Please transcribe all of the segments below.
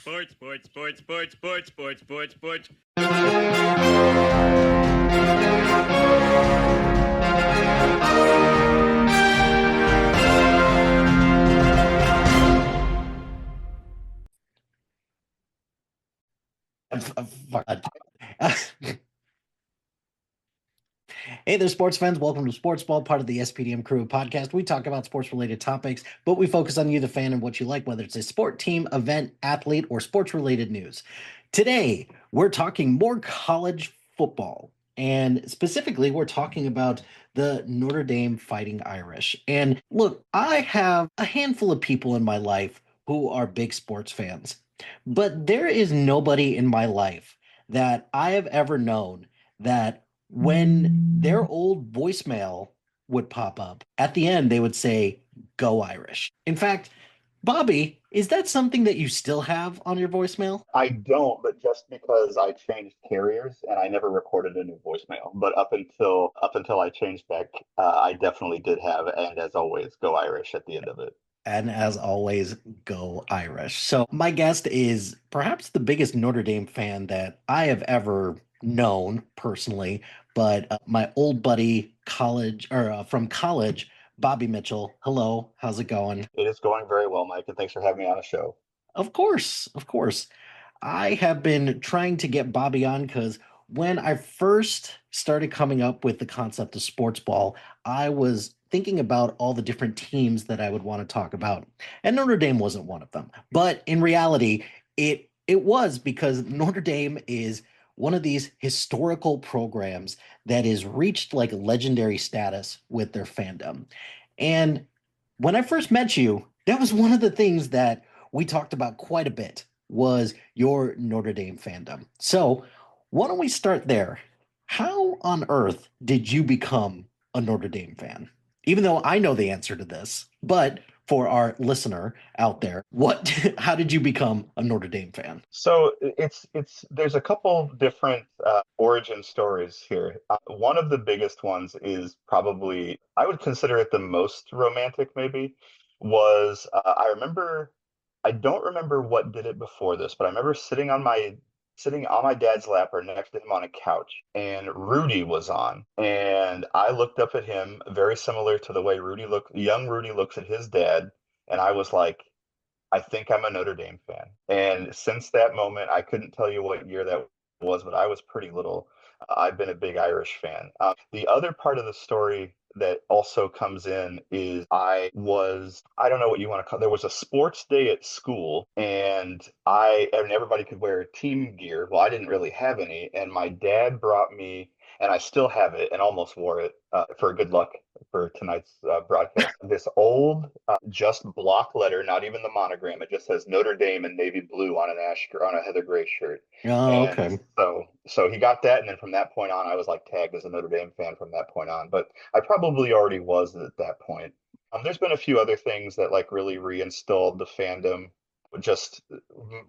Sports, sports, sports, sports, sports, sports, sports, sports. Hey there, sports fans. Welcome to Sportsball, part of the SPDM Crew podcast. We talk about sports related topics, but we focus on you, the fan, and what you like, whether it's a sport, team, event, athlete, or sports related news. Today, we're talking more college football. And specifically, we're talking about the Notre Dame Fighting Irish. And look, I have a handful of people in my life who are big sports fans, but there is nobody in my life that I have ever known that when their old voicemail would pop up, at the end they would say, "Go Irish." In fact, Bobbie, is that something that you still have on your voicemail? I don't, but just because I changed carriers and I never recorded a new voicemail. But up until I changed that, I definitely did have, and as always, go Irish at the end of it. And as always, go Irish. So, my guest is perhaps the biggest Notre Dame fan that I have ever known personally, but my old buddy from college, Bobbie Mitchell. Hello, how's it going? It is going very well, Mike, and thanks for having me on the show. Of course, of course. I have been trying to get Bobbie on because when I first started coming up with the concept of sports ball, I was thinking about all the different teams that I would want to talk about. And Notre Dame wasn't one of them. But in reality, it was because Notre Dame is one of these historical programs that has reached like legendary status with their fandom. And when I first met you, that was one of the things that we talked about quite a bit was your Notre Dame fandom. So, why don't we start there? How on earth did you become a Notre Dame fan? Even though I know the answer to this, but for our listener out there, what how did you become a Notre Dame fan? So it's there's a couple different origin stories here. One of the biggest ones is probably I would consider it the most romantic, maybe. Was I don't remember what did it before this, but I remember sitting on my dad's lap or next to him on a couch, and Rudy was on, and I looked up at him very similar to the way young Rudy looks at his dad, and I was like, I think I'm a Notre Dame fan. And since that moment, I couldn't tell you what year that was, but I was pretty little. I've been a big Irish fan. The other part of the story that also comes in is I don't know what you want to call it. There was a sports day at school, and everybody could wear team gear. Well, I didn't really have any, and my dad brought me, and I still have it and almost wore it for good luck for tonight's broadcast. This old just block letter, not even the monogram. It just says Notre Dame in navy blue on a heather gray shirt. Oh, And okay. so he got that, and then from that point on, I was like tagged as a Notre Dame fan from that point on. But I probably already was at that point. There's been a few other things that like really reinstalled the fandom. Just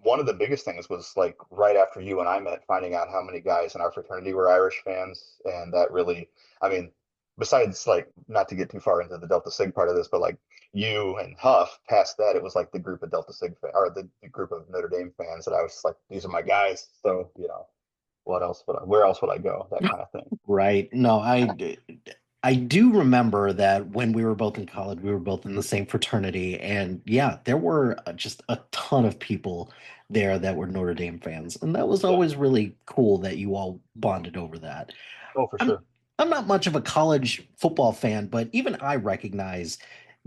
one of the biggest things was like right after you and I met, finding out how many guys in our fraternity were Irish fans, and that really, I mean, besides like not to get too far into the Delta Sig part of this, but like you and Huff, past that, it was like the group of Delta Sig or the group of Notre Dame fans that I was like, these are my guys. So where else would I go? That kind of thing. Right. No, I do remember that when we were both in college, we were both in the same fraternity, and yeah, there were just a ton of people there that were Notre Dame fans, and that was Yeah. always really cool that you all bonded over that. Oh, for I'm sure. I'm not much of a college football fan, but even I recognize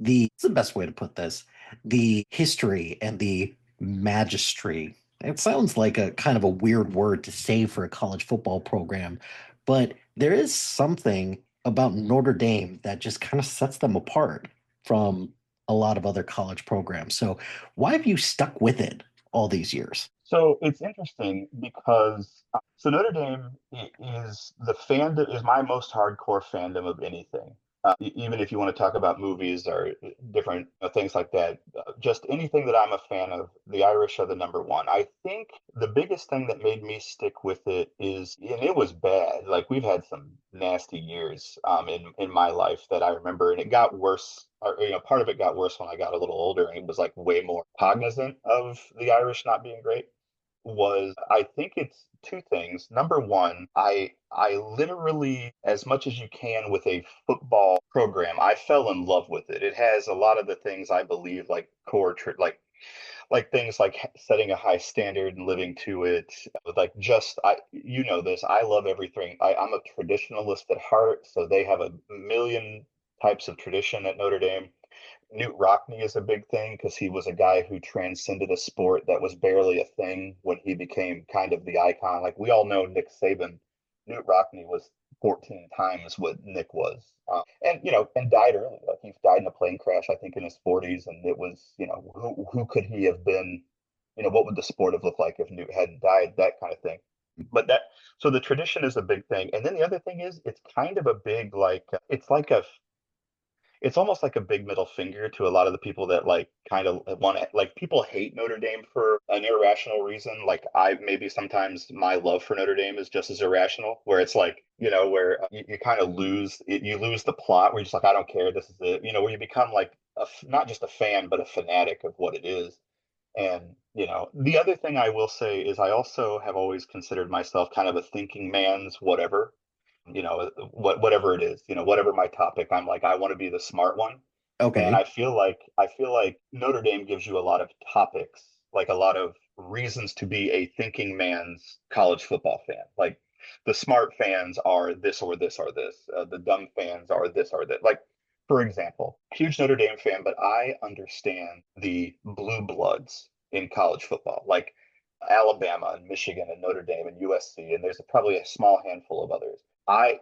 it's the best way to put this, the history and the magistry. It sounds like a kind of a weird word to say for a college football program, but there is something about Notre Dame that just kind of sets them apart from a lot of other college programs. So why have you stuck with it all these years? So it's interesting because so Notre Dame is the fandom is my most hardcore fandom of anything. Even if you want to talk about movies or different things like that, just anything that I'm a fan of, the Irish are the number one. I think the biggest thing that made me stick with it is, and it was bad. Like we've had some nasty years in my life that I remember, and it got worse. Or, part of it got worse when I got a little older, and it was like way more cognizant of the Irish not being great was I think it's two things. Number one, I literally, as much as you can with a football program, I fell in love with it. It has a lot of the things I believe, like like things like setting a high standard and living to it. Like just you know this, I love everything. I'm a traditionalist at heart, so they have a million types of tradition at Notre Dame. Newt Rockne is a big thing because he was a guy who transcended a sport that was barely a thing when he became kind of the icon. Like we all know Nick Saban, Newt Rockne was 14 times what Nick was, and and died early. Like he died in a plane crash, I think, in his 40s, and it was, who could he have been? What would the sport have looked like if Newt hadn't died? That kind of thing. But so the tradition is a big thing, and then the other thing is it's kind of a big it's almost like a big middle finger to a lot of the people that like kind of want to like people hate Notre Dame for an irrational reason. Like I maybe sometimes my love for Notre Dame is just as irrational, where it's like, where you kind of you lose the plot where you're just like, I don't care. This is it, where you become like not just a fan, but a fanatic of what it is. And, the other thing I will say is I also have always considered myself kind of a thinking man's whatever, whatever it is, whatever my topic, I'm like, I want to be the smart one. And Okay. I feel like Notre Dame gives you a lot of topics, like a lot of reasons to be a thinking man's college football fan. Like the smart fans are this or this or this. The dumb fans are this or that. Like, for example, huge Notre Dame fan, but I understand the blue bloods in college football, like Alabama and Michigan and Notre Dame and USC, and there's probably a small handful of others.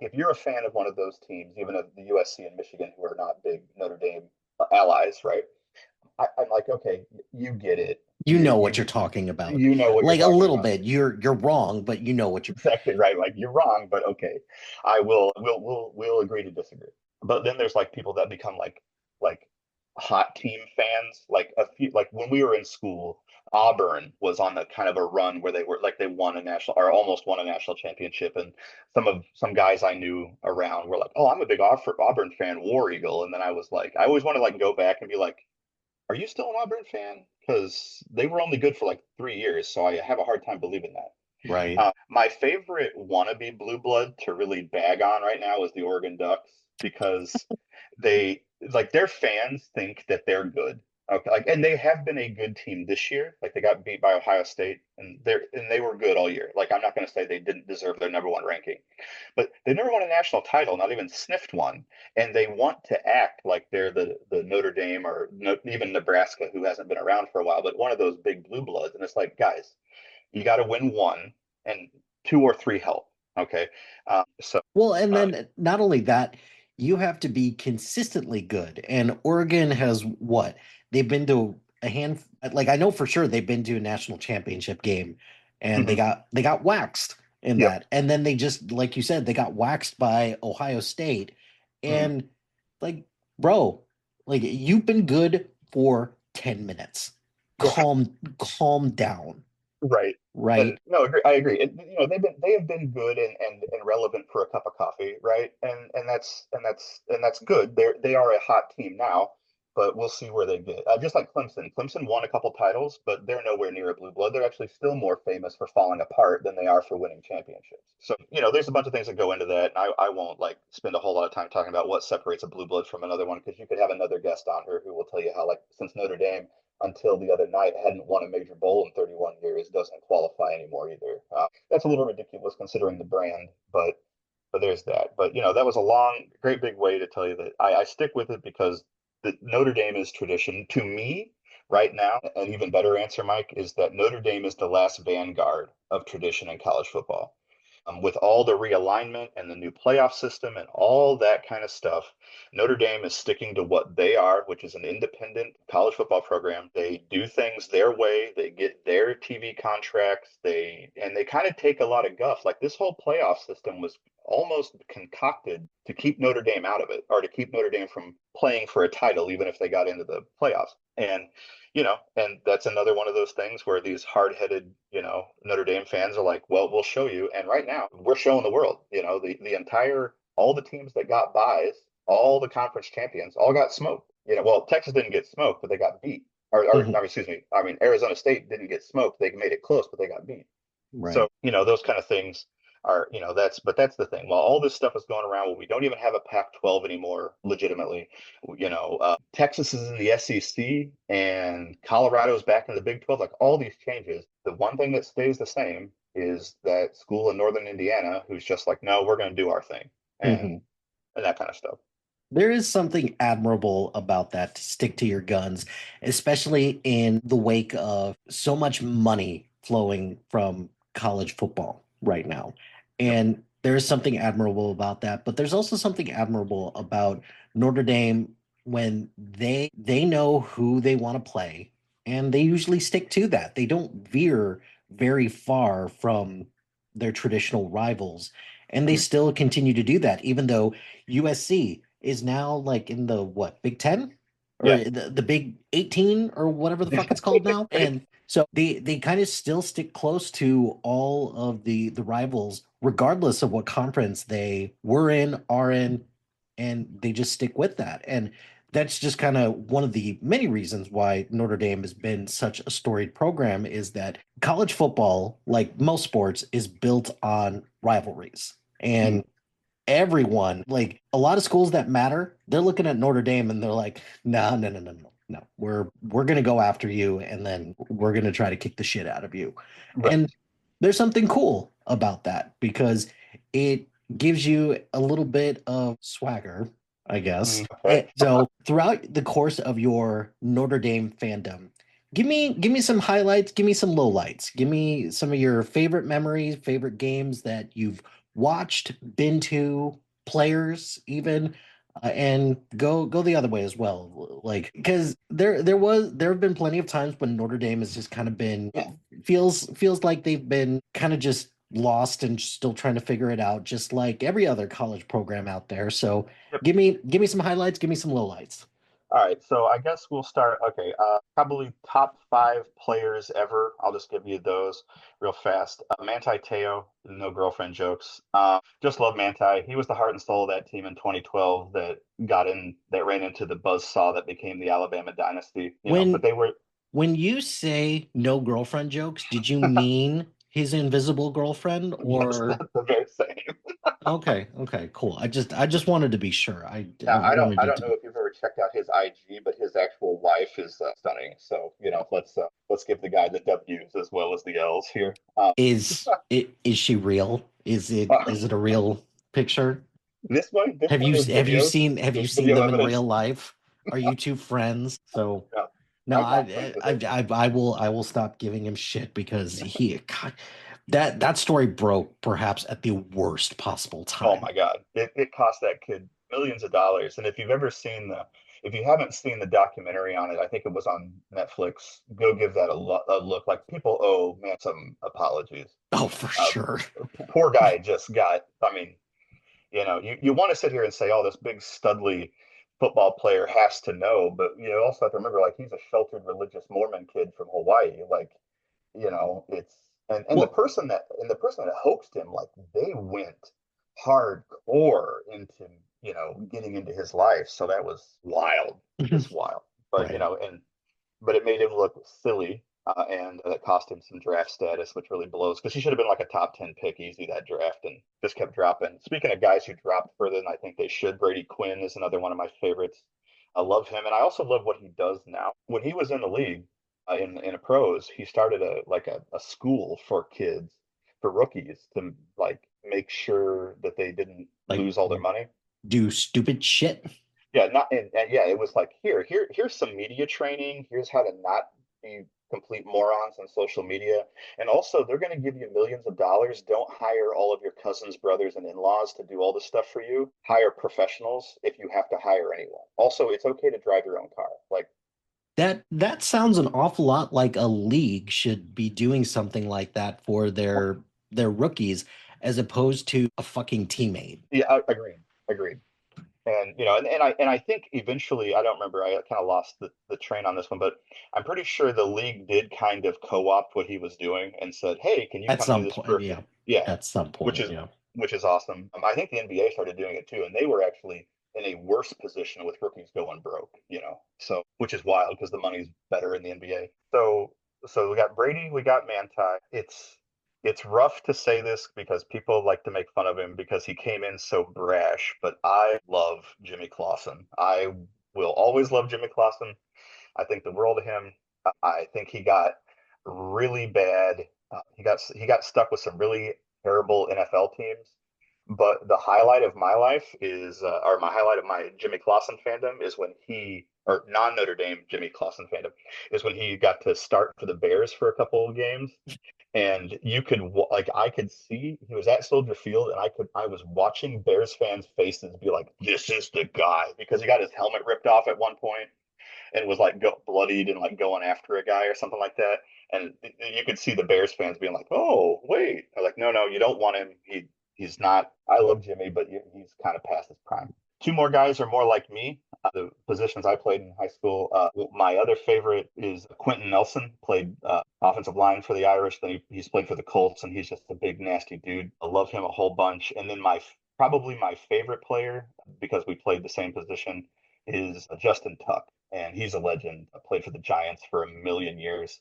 If you're a fan of one of those teams, even of the USC and Michigan, who are not big Notre Dame allies, right? I'm like, okay, you get it. You know what you're talking about. You know what you're Like a talking little about. bit. You're wrong, but you know what you're Exactly right. Like you're wrong, but okay, I will. We'll agree to disagree. But then there's like people that become like hot team fans. Like a few, like when we were in school, Auburn was on the kind of a run where they were like they won a national or almost won a national championship, and some guys I knew around were like, oh, I'm a big Auburn fan, War Eagle, and then I was like, I always want to like go back and be like, are you still an Auburn fan? Because they were only good for like 3 years, so I have a hard time believing that. right. My favorite wannabe blue blood to really bag on right now is the Oregon Ducks because they like their fans think that they're good. Okay, like and they have been a good team this year. Like they got beat by Ohio State and they were good all year. Like I'm not going to say they didn't deserve their number one ranking, but they never won a national title, not even sniffed one. And they want to act like they're the Notre Dame or even Nebraska, who hasn't been around for a while, but one of those big blue bloods. And it's like, guys, you got to win one, and two or three help. Okay, so Well, and uh, then not only that, you have to be consistently good. And Oregon has what? They've been to a hand like I know for sure they've been to a national championship game and mhm, they got waxed in yep, that. And then they just like you said, they got waxed by Ohio State. mhm, And like, bro, like you've been good for 10 minutes. Calm down, right. And right? no, I agree. They have been good and relevant for a cup of coffee, right? And that's good. They are a hot team now, but we'll see where they get. Just like Clemson. Clemson won a couple titles, but they're nowhere near a blue blood. They're actually still more famous for falling apart than they are for winning championships. So, there's a bunch of things that go into that. And I won't like spend a whole lot of time talking about what separates a blue blood from another one because you could have another guest on here who will tell you how like since Notre Dame until the other night hadn't won a major bowl in 31 years doesn't qualify anymore either. That's a little ridiculous considering the brand, but there's that. But that was a long, great big way to tell you that I stick with it because the Notre Dame is tradition to me right now. An even better answer, Mike, is that Notre Dame is the last vanguard of tradition in college football. With all the realignment and the new playoff system and all that kind of stuff, Notre Dame is sticking to what they are, which is an independent college football program. They do things their way. They get their TV contracts. They kind of take a lot of guff. Like this whole playoff system was almost concocted to keep Notre Dame out of it, or to keep Notre Dame from playing for a title, even if they got into the playoffs. And, and that's another one of those things where these hard-headed, Notre Dame fans are like, well, we'll show you. And right now we're showing the world, all the teams that got buys, all the conference champions all got smoked. Well, Texas didn't get smoked, but they got beat. Mhm. Excuse me. I mean, Arizona State didn't get smoked. They made it close, but they got beat. Right. So, those kind of things are, that's the thing. While all this stuff is going around, well, we don't even have a Pac-12 anymore, legitimately. Texas is in the SEC and Colorado's back in the Big 12. Like all these changes, the one thing that stays the same is that school in Northern Indiana who's just like, no, we're going to do our thing, Mhm. and that kind of stuff. There is something admirable about that, to stick to your guns, especially in the wake of so much money flowing from college football right now. Yep. And there is something admirable about that, but there's also something admirable about Notre Dame when they know who they want to play, and they usually stick to that. They don't veer very far from their traditional rivals, and they Mhm. still continue to do that, even though USC is now like in the what, Big 10 or Yeah. the Big 18 or whatever the fuck it's called now. Right. And so they kind of still stick close to all of the rivals, regardless of what conference they were in, are in, and they just stick with that. And that's just kind of one of the many reasons why Notre Dame has been such a storied program, is that college football, like most sports, is built on rivalries. Mhm. And everyone, like a lot of schools that matter, they're looking at Notre Dame and they're like, no, no, no, no, no, no. We're gonna go after you, and then we're gonna try to kick the shit out of you. Right. And there's something cool about that, because it gives you a little bit of swagger, I guess. Okay. And so throughout the course of your Notre Dame fandom, give me some highlights, give me some lowlights, give me some of your favorite memories, favorite games that you've watched, been to, players even, and go the other way as well. Like, because there have been plenty of times when Notre Dame has just kind of been, it feels like they've been kind of just lost and still trying to figure it out, just like every other college program out there. So give me some highlights, give me some lowlights. All right, so I guess we'll start. Okay, probably top five players ever. I'll just give you those real fast. Manti Te'o, no girlfriend jokes. Just love Manti. He was the heart and soul of that team in 2012 that ran into the buzzsaw that became the Alabama dynasty. But When they were. when you say no girlfriend jokes, did you mean his invisible girlfriend, Yes, or that's the very same. okay, okay, cool. I just wanted to be sure. I Now, wanted I it don't to know be. if you've ever checked out his IG, but his actual wife is stunning. So let's give the guy the W's as well as the L's here. Is she real? Is it a real picture? this Have one you is have you video. seen have you There's seen video them in evidence. real life? Are you two friends? So No, no, I'm not friends with her. I will stop giving him shit, because God, that story broke perhaps at the worst possible Oh time. my God, it cost that kid millions of dollars. And if you haven't seen the documentary on it, I think it was on Netflix. Go give that a look. Like people owe man some apologies. Oh, for Uh, sure. Poor guy just got. I mean, you want to sit here and say, oh, this big studly football player has to know, but you also have to remember, like, he's a sheltered religious Mormon kid from Hawaii. Like, it's and Well, the person that hoaxed him, like, they went hardcore into, getting into his life. So that was wild, just wild. But right. but it made him look silly. And that cost him some draft status, which really blows because he should have been like a top 10 pick easy that draft and just kept dropping. Speaking of guys who dropped further than I think they should, Brady Quinn is another one of my favorites. I love him, and I also love what he does now. When he was in the league, in a pros, he started a school for kids, for rookies to like make sure that they didn't Like, lose all their money. do stupid shit. Yeah, not and yeah, it was like here's some media training. Here's how to not be complete morons on social media. And also they're going to give you millions of dollars. Don't hire all of your cousins, brothers, and in-laws to do all this stuff for you. Hire professionals if you have to hire anyone. Also, it's okay to drive your own car. Like, That sounds an awful lot like a league should be doing something like that for their rookies. as opposed to a fucking teammate. Yeah, agreed. And and I think eventually, I don't remember, I kind of lost the train on this one, but I'm pretty sure the league did kind of co-opt what he was doing and said, "Hey, can you At come do some this point, for?" yeah. Yeah, At some which point, is yeah. awesome. I think the NBA started doing it too, and they were actually in a worse position with rookies going broke, so which is wild because the money's better in the NBA. So we got Brady, we got Manti. It's rough to say this because people like to make fun of him because he came in so brash, but I love Jimmy Clausen. I will always love Jimmy Clausen. I think the world of him. I think he got really bad. He got stuck with some really terrible NFL teams. But the highlight of my life is, or my highlight of my Jimmy Clausen fandom is when or non Notre Dame Jimmy Clausen fandom, is when he got to start for the Bears for a couple of games, and you could like I could see he was at Soldier Field, and I was watching Bears fans' faces be like, "This is the guy," because he got his helmet ripped off at one point and was like bloodied and like going after a guy or something like that. And you could see the Bears fans being like, "Oh, wait!" I'm like, "No, you don't want him. He's not. I love Jimmy, but he's kind of past his prime." Two more guys are more like me. The positions I played in high school. My other favorite is Quentin Nelson. Played offensive line for the Irish. Then he's played for the Colts, and he's just a big nasty dude. I love him a whole bunch. And then probably my favorite player, because we played the same position, is Justin Tuck, and he's a legend. I played for the Giants for a million years.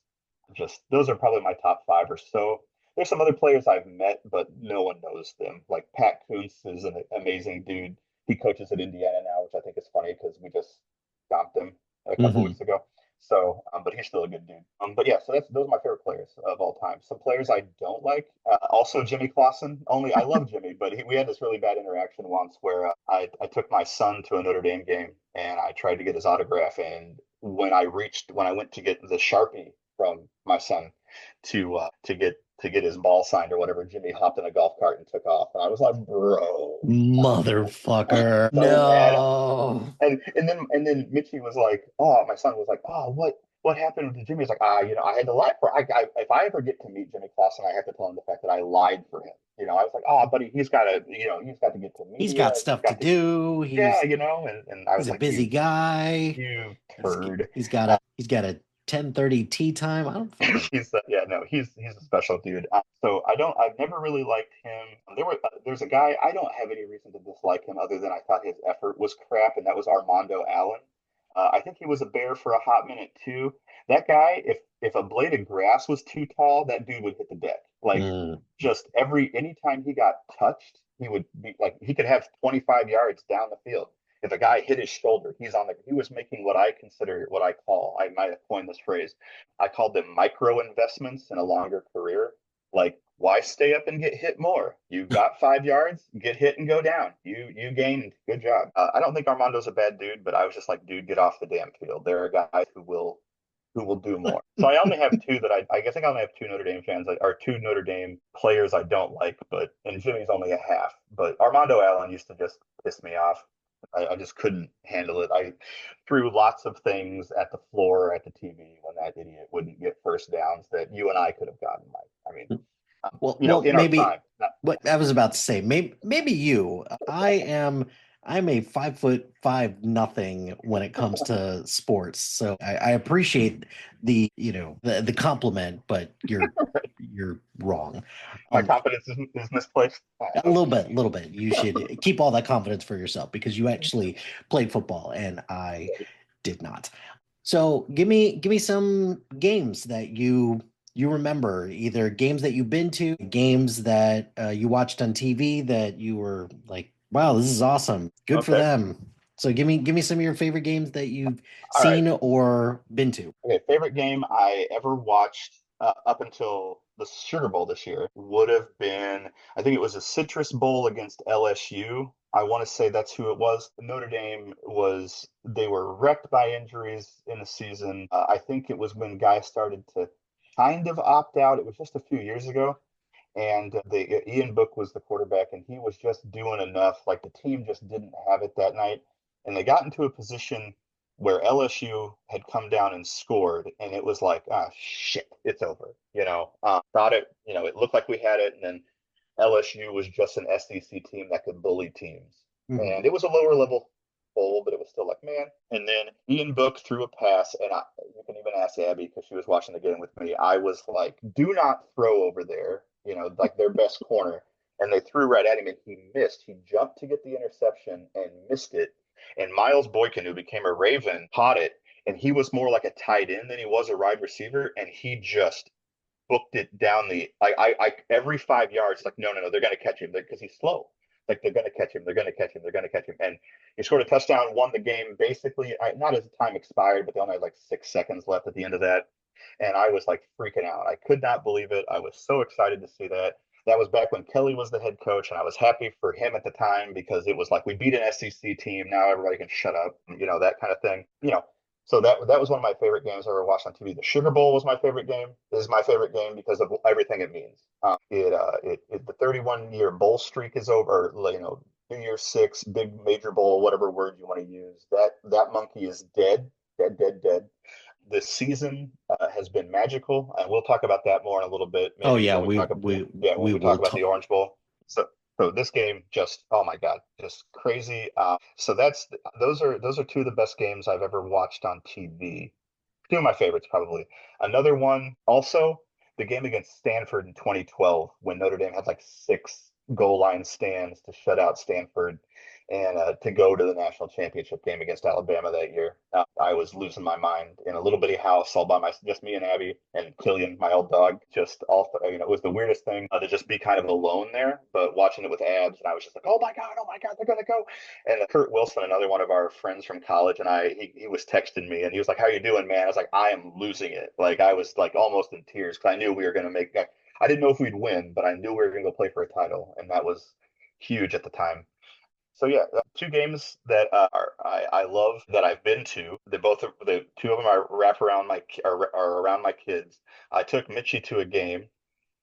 Just those are probably my top five or so. There's some other players I've met, but no one knows them. Like Pat Kuntz is an amazing dude. He coaches at Indiana now, which I think is funny because we just stomped him a couple Hmm. weeks ago. So, but he's still a good dude. But yeah, so those are my favorite players of all time. Some players I don't like. Also, Jimmy Clausen. Only I love Jimmy, but we had this really bad interaction once where I took my son to a Notre Dame game and I tried to get his autograph. And when I went to get the Sharpie from my son to get his ball signed or whatever, Jimmy hopped in a golf cart and took off. And I was like, bro, Motherfucker. so mad. No. And then Mitchie was like, oh, my son was like, oh, what happened to Jimmy? He's like, I had to lie for. If I ever get to meet Jimmy Clausen, I have to tell him the fact that I lied for him. I was like, oh, buddy, he's got to get to He's media. got He's stuff to got to, do. yeah, and I He's was a like, busy guy. He's turd. he's got a 10:30 tea time. I don't fucking. He's a special dude. So I've never really liked him. There's a guy I don't have any reason to dislike him other than I thought his effort was crap, and that was Armando Allen. I think he was a Bear for a hot minute too. That guy, if a blade of grass was too tall, that dude would hit the deck. Like Mm. just anytime he got touched, he would be like he could have 25 yards down the field. If a guy hit his shoulder, he was making what I call, I might have coined this phrase. I called them micro investments in a longer career. Like, why stay up and get hit more? You got 5 yards, get hit and go down. You gained. Good job. I don't think Armando's a bad dude, but I was just like, dude, get off the damn field. There are guys who will do more. So I only have two that I guess I only have two Notre Dame fans, or two Notre Dame players I don't like, and Jimmy's only a half. But Armando Allen used to just piss me off. I just couldn't handle it. I threw lots of things at the floor at the TV when that idiot wouldn't get first downs that you and I could have gotten, Mike. I mean, Well, in our maybe prime. Not, what I was about to say. Maybe you. I'm a 5'5" nothing when it comes to sports. So I appreciate the compliment, but you're wrong. my Um, confidence is misplaced. a little bit. You should keep all that confidence for yourself because you actually played football and I did not. So give me some games that you remember, either games that you've been to, games that you watched on TV that you were like, wow, this is awesome. Good for Okay. them. So give me some of your favorite games that you've All right. seen or been to. Okay. Favorite game I ever watched up until the Sugar Bowl this year would have been, I think it was a Citrus Bowl against LSU. I want to say that's who it was. Notre Dame they were wrecked by injuries in the season. I think it was when guys started to kind of opt out. It was just a few years ago. And Ian Book was the quarterback, and he was just doing enough. Like the team just didn't have it that night, and they got into a position where LSU had come down and scored, and it was like, ah, shit, it's over. Thought it, it looked like we had it, and then LSU was just an SEC team that could bully teams. Mhm. And it was a lower level bowl, but it was still like, man. And then Ian Book threw a pass, and you can even ask Abby because she was watching the game with me. I was like, do not throw over there, like their best corner. And they threw right at him, and he missed. He jumped to get the interception and missed it. And Miles Boykin, who became a Raven, caught it, and he was more like a tight end than he was a wide receiver, and he just booked it down the every 5 yards. Like, no, they're going to catch him because he's slow. Like, they're going to catch him. They're going to catch him. They're going to catch him. And he scored a touchdown, won the game basically. Not as time expired, but they only had like 6 seconds left at the end of that. And I was like freaking out. I could not believe it. I was so excited to see that. That was back when Kelly was the head coach, and I was happy for him at the time because it was like we beat an SEC team. Now everybody can shut up, that kind of thing. So that was one of my favorite games I ever watched on TV. The Sugar Bowl was my favorite game. This is my favorite game because of everything it means. The 31-year bowl streak is over. New Year's Six, big major bowl, whatever word you want to use. That monkey is dead, dead, dead, dead. This season has been magical, and we'll talk about that more in a little bit. Oh Maybe yeah, when we talk when we we talk will about the talk. Orange Bowl. So this game just, oh my God, just crazy. So those are two of the best games I've ever watched on TV. Two of my favorites, probably. Another one, also, the game against Stanford in 2012 when Notre Dame had like 6 goal line stands to shut out Stanford and to go to the national championship game against Alabama that year. I was losing my mind in a little bitty house all by myself, just me and Abby and Killian, my old dog. Just all, it was the weirdest thing to just be kind of alone there, but watching it with Abs, and I was just like, oh my God, they're gonna go. And Kurt Wilson, another one of our friends from college, and he was texting me, and he was like, "How you doing, man?" I was like, "I am losing it." Like I was like almost in tears because I knew we were gonna make. I didn't know if we'd win, but I knew we were gonna go play for a title, and that was huge at the time. So yeah, two games that I love that I've been to. The two of them are wrap around are around my kids. I took Mitchie to a game,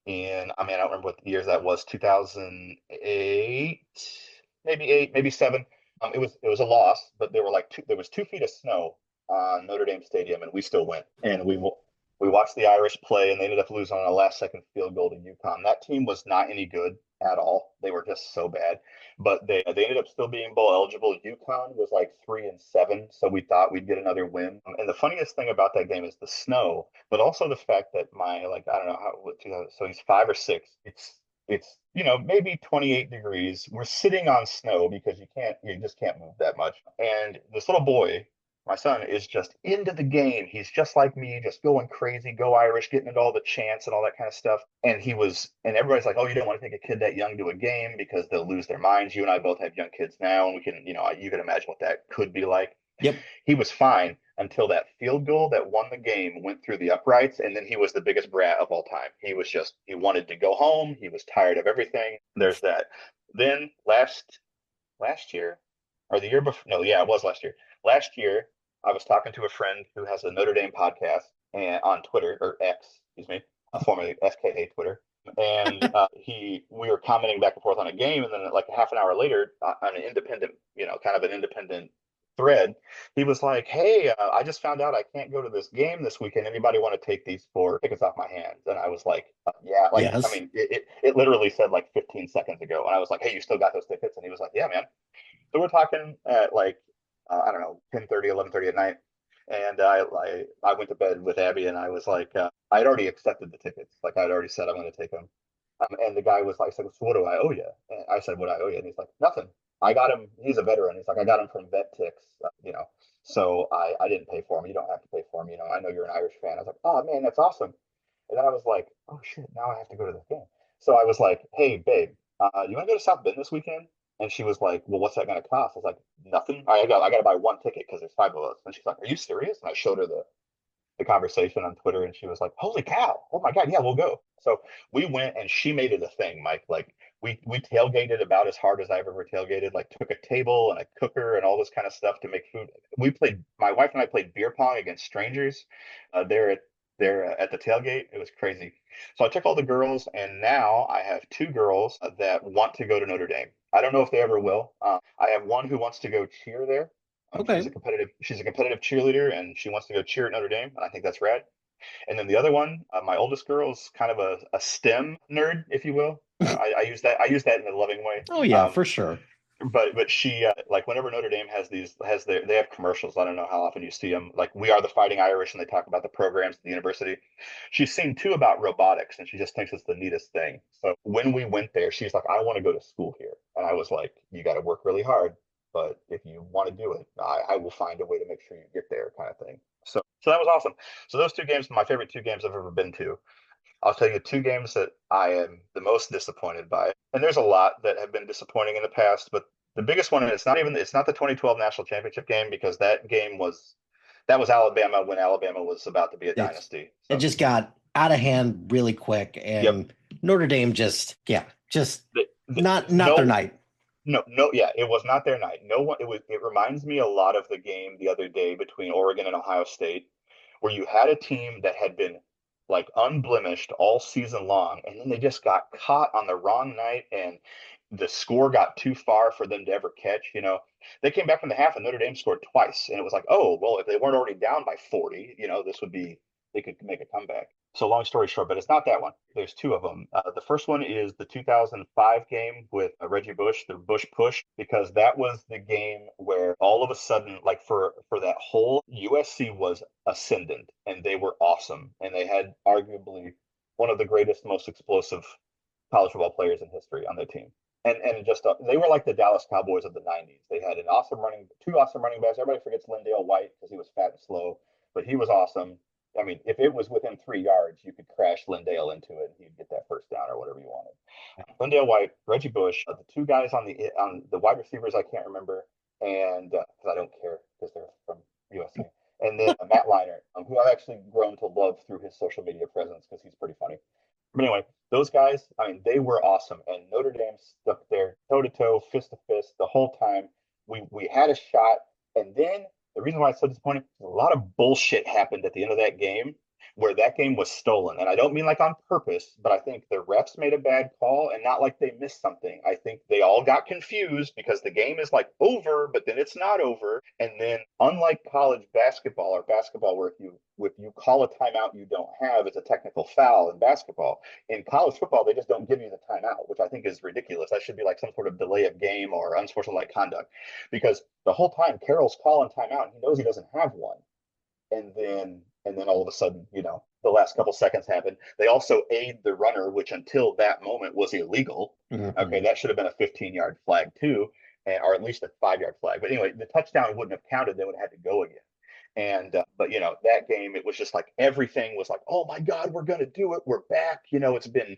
and I mean I don't remember what years that was. 2008, maybe eight, maybe seven. It was a loss, but there was 2 feet of snow on Notre Dame Stadium, and we still went. And we watched the Irish play, and they ended up losing on a last second field goal to UConn. That team was not any good at all. They were just so bad, but they ended up still being bowl eligible. UConn was like 3-7, so we thought we'd get another win. And the funniest thing about that game is the snow, but also the fact that my like I don't know so he's 5 or 6. It's maybe 28 degrees. We're sitting on snow because you just can't move that much. And this little boy, my son, is just into the game. He's just like me, just going crazy, go Irish, getting into all the chants and all that kind of stuff. And everybody's like, "Oh, you don't want to take a kid that young to a game because they'll lose their minds." You and I both have young kids now, and we can, you can imagine what that could be like. Yep. He was fine until that field goal that won the game went through the uprights, and then he was the biggest brat of all time. He wanted to go home. He was tired of everything. There's that. Then last year, or the year before, no, yeah, it was last year. Last year, I was talking to a friend who has a Notre Dame podcast and on Twitter or X, excuse me, formerly FKA Twitter. And we were commenting back and forth on a game, and then like a half an hour later, on an independent, kind of an independent thread, he was like, "Hey, I just found out I can't go to this game this weekend. Anybody want to take these 4 tickets off my hands?" And I was like, "Yeah." Like, I Yes. mean, it lliterally said like 15 seconds ago, and I was like, "Hey, you still got those tickets?" And he was like, "Yeah, man." So we're talking at like I don't know, 10:30, 11:30 at night. And I went to bed with Abby, and I was like, I'd already accepted the tickets. Like, I'd already said I'm going to take them. And the guy was like, "So what do I owe you?" And I said, "What do I owe you?" And he's like, "Nothing. I got him. He's a veteran." He's like, "I got him from VetTix. So I didn't pay for him. You don't have to pay for him. I know you're an Irish fan." I was like, "Oh man, that's awesome." And then I was like, "Oh shit, now I have to go to this game." So I was like, "Hey babe, you want to go to South Bend this weekend?" And she was like, "Well, what's that going to cost?" I was like, "Nothing. I got to buy one ticket because there's 5 of us." And she's like, "Are you serious?" And I showed her the conversation on Twitter, and she was like, "Holy cow! Oh my God, yeah, we'll go." So we went, and she made it a thing, Mike. Like we tailgated about as hard as I've ever tailgated. Like took a table and a cooker and all this kind of stuff to make food. My wife and I played beer pong against strangers there at the tailgate. It was crazy. So I took all the girls, and now I have 2 girls that want to go to Notre Dame. I don't know if they ever will. I have one who wants to go cheer there. She's a Okay. competitive cheerleader, and she wants to go cheer at Notre Dame, and I think that's rad. And then the other one, my oldest girl is kind of a STEM nerd, if you will. I use that in a loving way. Oh yeah, for sure. But she like whenever Notre Dame they have commercials. I don't know how often you see them. Like We Are the Fighting Irish, and they talk about the programs at the university. She's seen two about robotics, and she just thinks it's the neatest thing. So when we went there, she's like, "I want to go to school here," and I was like, "You got to work really hard, but if you want to do it, I will find a way to make sure you get there," kind of thing. So that was awesome. So those two games, my favorite two games I've ever been to. I'll tell you two games that I am the most disappointed by. And there's a lot that have been disappointing in the past, but the biggest one, and it's not the 2012 national championship game, because that was Alabama when Alabama was about to be a dynasty. It just got out of hand really quick, Yep. and Notre Dame just not no, their night. No, yeah, it was not their night. No one, it reminds me a lot of the game the other day between Oregon and Ohio State, where you had a team that had been like unblemished all season long, and then they just got caught on the wrong night, and the score got too far for them to ever catch. They came back from the half, and Notre Dame scored twice, and it was like, oh, well, if they weren't already down by 40, they could make a comeback. So long story short, but it's not that one. There's two of them. The first one is the 2005 game with Reggie Bush, the Bush push, because that was the game where all of a sudden, like for that whole USC was ascendant, and they were awesome, and they had arguably one of the greatest, most explosive college football players in history on their team. And just they were like the Dallas Cowboys of the 90s. They had two awesome running backs. Everybody forgets LenDale White because he was fat and slow, but he was awesome. I mean, if it was within 3 yards, you could crash LenDale into it, and he'd get that first down or whatever you wanted. LenDale White, Reggie Bush, the two guys on the wide receivers, I can't remember, and because I don't care because they're from USA. And then Matt Leinart, who I've actually grown to love through his social media presence because he's pretty funny. But anyway, those guys, I mean, they were awesome, and Notre Dame stuck there toe to toe, fist to fist the whole time. We had a shot, and then the reason why it's so disappointing, a lot of bullshit happened at the end of that game where that game was stolen. And I don't mean like on purpose, but I think the refs made a bad call, and not like they missed something. I think they all got confused because the game is like over, but then it's not over. And then unlike college basketball or basketball where if you call a timeout you don't have, it's a technical foul in basketball. In college football, they just don't give you the timeout, which I think is ridiculous. That should be like some sort of delay of game or unsportsmanlike conduct, because the whole time Carroll's calling timeout and he knows he doesn't have one. And then all of a sudden, the last couple seconds happen. They also aid the runner, which until that moment was illegal. Mm-hmm. Okay, that should have been a 15-yard flag too, or at least a 5-yard flag. But anyway, the touchdown wouldn't have counted. They would have had to go again. And but that game, it was just like everything was like, oh my God, we're gonna do it. We're back. It's been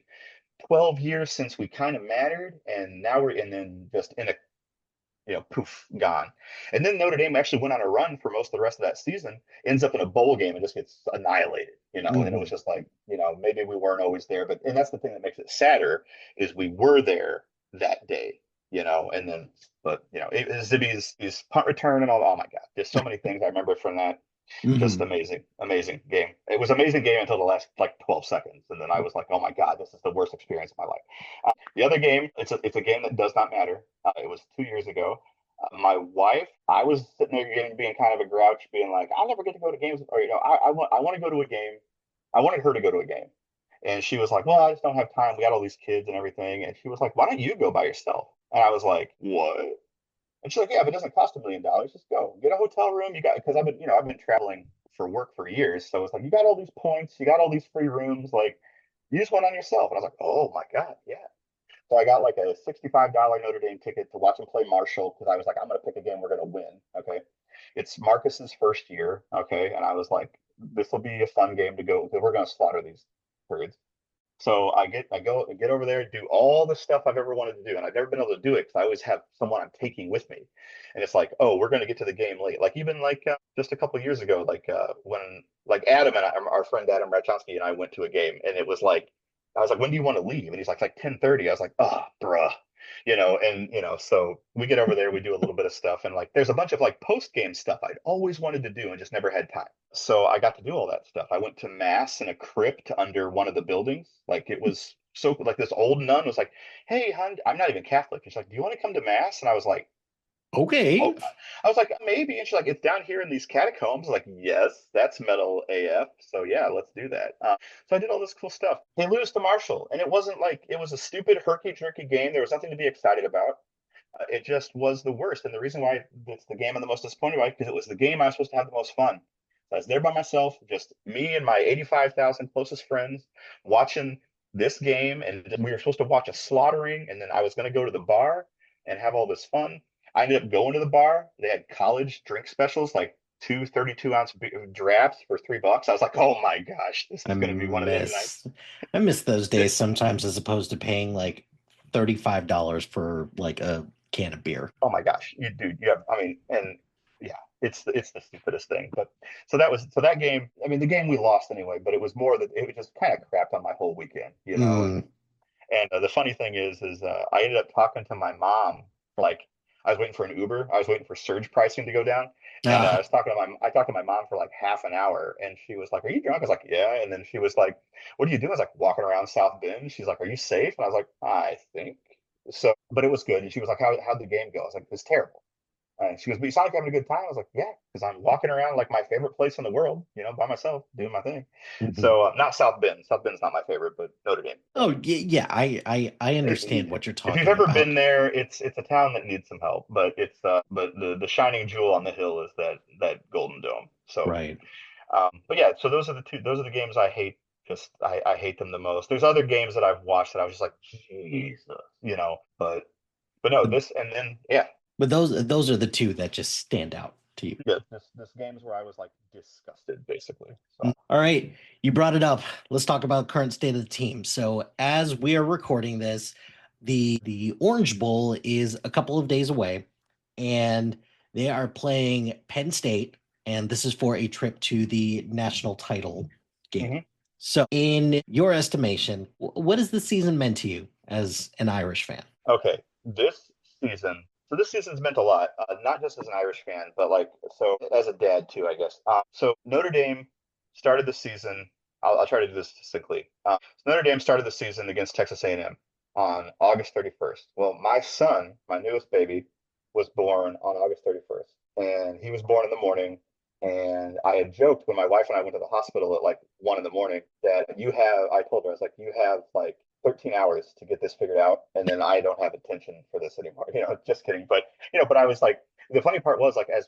12 years since we kind of mattered, and now and then just in a poof, gone. And then Notre Dame actually went on a run for most of the rest of that season, ends up in a bowl game and just gets annihilated, Mm-hmm. And it was just like, maybe we weren't always there, and that's the thing that makes it sadder is we were there that day, but Zibby's punt return and all, oh my God, there's so many things I remember from that. Mm-hmm. Just amazing game. It was an amazing game until the last like 12 seconds, and then I was like, "Oh my God, this is the worst experience of my life." The other game, it's a game that does not matter. It was 2 years ago. My wife, I was sitting there being kind of a grouch, being like, "I never get to go to games," or I want to go to a game. I wanted her to go to a game, and she was like, "Well, I just don't have time. We got all these kids and everything," and she was like, "Why don't you go by yourself?" And I was like, "What?" And she's like, "Yeah, if it doesn't cost $1 million, just go get a hotel room. You got because I've been traveling for work for years, so it's like you got all these points, you got all these free rooms, like you just went on yourself." And I was like, "Oh my God, yeah." So I got like a $65 Notre Dame ticket to watch him play Marshall because I was like, I'm going to pick a game we're going to win. Okay, it's Marcus's first year. Okay, and I was like, this will be a fun game to go. We're going to slaughter these birds. So I get over there, do all the stuff I've ever wanted to do, and I've never been able to do it because I always have someone I'm taking with me, and it's like, oh, we're going to get to the game late. Like even like just a couple of years ago, like when like Adam and our friend Adam Rachonsky and I went to a game, and it was like I was like, when do you want to leave? And he's like 10:30. I was like, oh, bruh. So we get over there, we do a little bit of stuff, and like there's a bunch of like post game stuff I'd always wanted to do and just never had time. So I got to do all that stuff. I went to mass in a crypt under one of the buildings. Like it was so like this old nun was like, "Hey, hon, I'm not even Catholic." She's like, "Do you want to come to mass?" And I was like, Okay. Oh, I was like, maybe. And she's like, it's down here in these catacombs. I was like, yes, that's metal AF. So yeah, let's do that. So I did all this cool stuff. They lose to Marshall, and it wasn't like it was a stupid herky-jerky game. There was nothing to be excited about. It just was the worst. And the reason why it's the game I'm the most disappointed by because it was the game I was supposed to have the most fun. I was there by myself, just me and my 85,000 closest friends watching this game. And we were supposed to watch a slaughtering. And then I was going to go to the bar and have all this fun. I ended up going to the bar. They had college drink specials, like two 32-ounce drafts for $3. I was like, oh my gosh, this I is going to be one of the nights. miss I miss those days sometimes as opposed to paying like $35 for like a can of beer. Oh my gosh, you dude, you have. I mean, and yeah, it's the stupidest thing. But so that game. I mean, the game we lost anyway, but it was more that it was just kind of crapped on my whole weekend, you know. Mm. And the funny thing is I ended up talking to my mom. Like I was waiting for an Uber. I was waiting for surge pricing to go down. And Ah, I talked to my mom for like half an hour, and she was like, "Are you drunk?" I was like, "Yeah." And then she was like, "What are you doing?" I was like, "Walking around South Bend." She's like, "Are you safe?" And I was like, "I think so." But it was good. And she was like, how'd the game go? I was like, "It's terrible." And she goes, "But you sound like you're having a good time." I was like, "Yeah, because I'm walking around like my favorite place in the world, you know, by myself, doing my thing." mhm. So not South Bend. South Bend's not my favorite, but Notre Dame. Oh yeah, I understand what you're If you've talking ever been about. there, it's a town that needs some help, but it's but the shining jewel on the hill is that Golden Dome. So Right. but yeah, so those are the games I hate. Just I hate them the most. There's other games that I've watched that I was just like, Jesus, you know. But no, But this and then yeah, but those are the two that just stand out to you. yeah, this games where I was like disgusted basically. So All right, you brought it up. Let's talk about current state of the team. So as we are recording this, the Orange Bowl is a couple of days away, and they are playing Penn State, and this is for a trip to the national title game. mhm. So, in your estimation, what has the season meant to you as an Irish fan? Okay, this season. So this season's meant a lot, not just as an Irish fan, but like so as a dad too, I guess. So Notre Dame started the season. I'll try to do this succinctly. So Notre Dame started the season against Texas A&M on August 31st. Well, my son, my newest baby, was born on August 31st, and he was born in the morning. And I had joked when my wife and I went to the hospital at like 1 in the morning that I told her, I was like, you have like 13 hours to get this figured out, and then I don't have attention for this anymore. You know, just kidding. But but I was like, the funny part was like as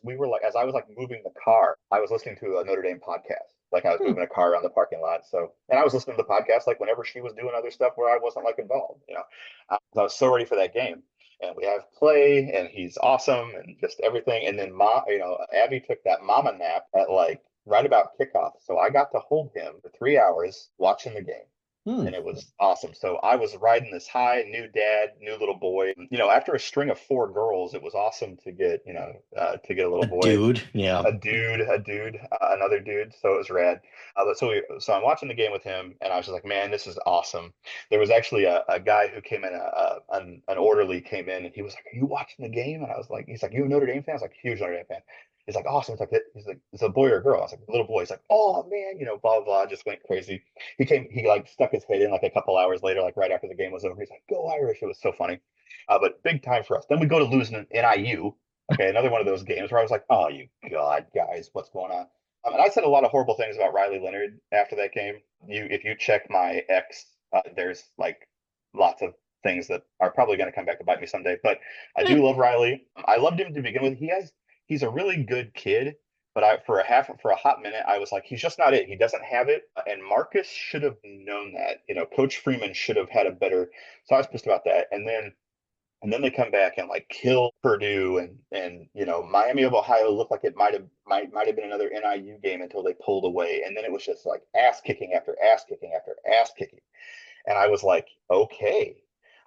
I was like moving the car, I was listening to a Notre Dame podcast. Like I was moving a car around the parking lot. So and I was listening to the podcast like whenever she was doing other stuff where I wasn't like involved. I was so ready for that game. And we have play, and he's awesome, and just everything. And then Abby took that mama nap at like right about kickoff, so I got to hold him for 3 hours watching the game, Hmm. and it was awesome. So I was riding this high, new dad, new little boy. After a string of four girls, it was awesome to get, to get a A little boy, dude, yeah. another dude. So it was rad. So I'm watching the game with him, and I was just like, man, this is awesome. There was actually a guy who came in, an orderly came in, and he was like, "Are you watching the game?" And he's like, "You a Notre Dame fan?" I was like, "Huge Notre Dame fan." He's like, "Awesome." He's like, "It's a boy or a girl?" I was like, "Little boy." He's like, "Oh man," blah blah blah, just went crazy. He like stuck his head in like a couple hours later, like right after the game was over. He's like, "Go Irish!" It was so funny. But big time for us. Then we go to losing an NIU. Okay, another one of those games where I was like, "Oh, you God, guys, what's going on?" And I said a lot of horrible things about Riley Leonard after that game. If you check my ex, there's like lots of things that are probably going to come back to bite me someday. But I Eh, do love Riley. I loved him to begin with. He's a really good kid, but for a hot minute, I was like, he's just not it. He doesn't have it. And Marcus should have known that. Coach Freeman should have had a better. So I was pissed about that. And then they come back and like kill Purdue, and Miami of Ohio looked like it might have been another NIU game until they pulled away. And then it was just like ass kicking after ass kicking after ass kicking. And I was like, okay.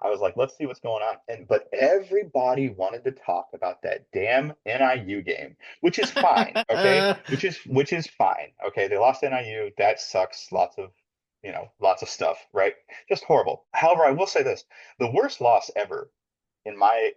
I was like, let's see what's going on. But everybody wanted to talk about that damn NIU game, which is fine, okay? Which is fine. Okay, they lost NIU. That sucks. Lots of stuff, right? Just horrible. However, I will say this: the worst loss ever, in my